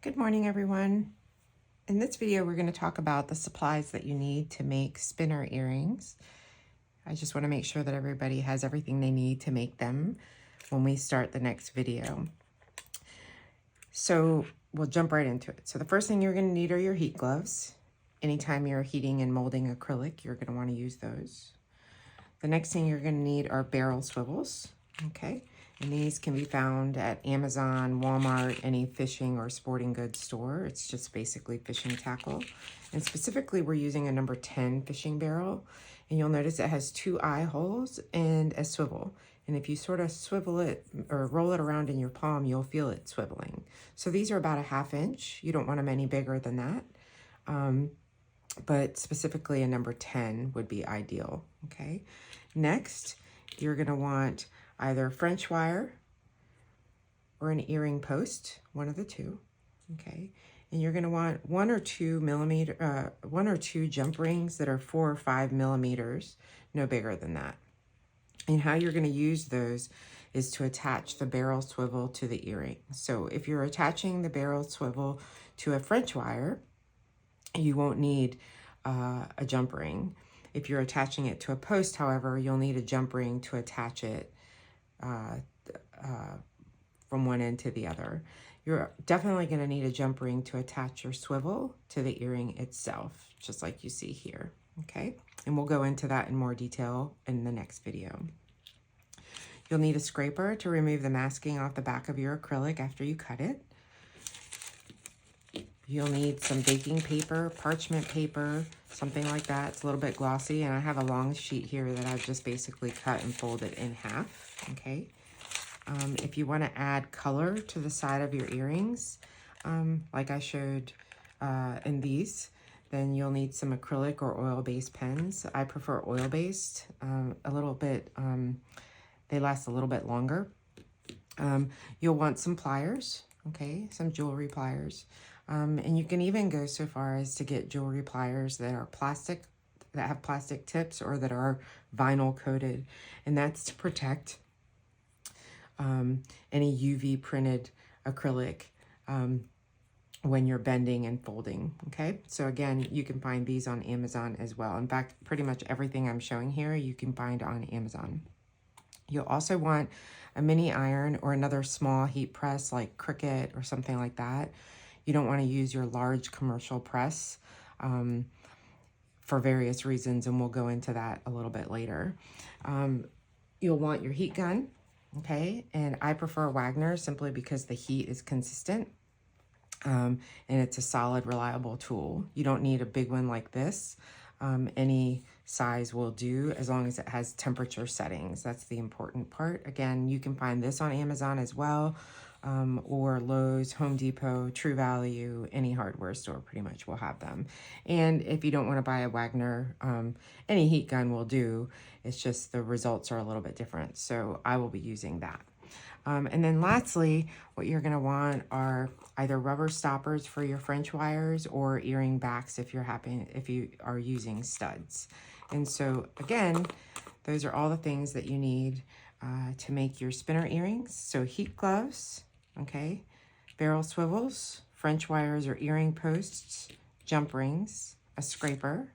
Good morning, everyone. In this video, we're going to talk about the supplies that you need to make spinner earrings. I just want to make sure that everybody has everything they need to make them when we start the next video. So we'll jump right into it. So the first thing you're going to need are your heat gloves. Anytime you're heating and molding acrylic, you're going to want to use those. The next thing you're going to need are barrel swivels, okay? And these can be found at Amazon, Walmart, any fishing or sporting goods store. It's just basically fishing tackle. And specifically, we're using a number 10 fishing barrel. And you'll notice it has 2 eye holes and a swivel. And if you sort of swivel it or roll it around in your palm, you'll feel it swiveling. So these are about a 1/2 inch. You don't want them any bigger than that. But specifically a number 10 would be ideal, okay? Next, you're gonna want either French wire or an earring post, one of the two, okay? And you're gonna want 1 or 2 jump rings that are 4 or 5 millimeters, no bigger than that. And how you're gonna use those is to attach the barrel swivel to the earring. So if you're attaching the barrel swivel to a French wire, you won't need a jump ring. If you're attaching it to a post, however, you'll need a jump ring to attach it from one end to the other. You're definitely going to need a jump ring to attach your swivel to the earring itself, just like you see here, okay? And we'll go into that in more detail in the next video. You'll need a scraper to remove the masking off the back of your acrylic after you cut it. You'll need some baking paper, parchment paper, something like that. It's a little bit glossy, and I have a long sheet here that I've just basically cut and folded in half, okay? If you want to add color to the side of your earrings, like I showed in these, then you'll need some acrylic or oil-based pens. I prefer oil-based, a little bit, they last a little bit longer. You'll want some pliers, okay, some jewelry pliers. And you can even go so far as to get jewelry pliers that are plastic, that have plastic tips or that are vinyl coated. And that's to protect any UV printed acrylic when you're bending and folding, okay? So again, you can find these on Amazon as well. In fact, pretty much everything I'm showing here, you can find on Amazon. You'll also want a mini iron or another small heat press like Cricut or something like that. You don't want to use your large commercial press for various reasons, and we'll go into that a little bit later. You'll want your heat gun, okay? And I prefer Wagner simply because the heat is consistent and it's a solid, reliable tool. You don't need a big one like this. Any size will do as long as it has temperature settings. That's the important part. Again, you can find this on Amazon as well. Or Lowe's, Home Depot, True Value, any hardware store pretty much will have them. And if you don't want to buy a Wagner, any heat gun will do. It's just the results are a little bit different. So I will be using that. And then lastly, what you're going to want are either rubber stoppers for your French wires or earring backs if you are using studs. And so again, those are all the things that you need to make your spinner earrings. So heat gloves, okay, barrel swivels, French wires or earring posts, jump rings, a scraper,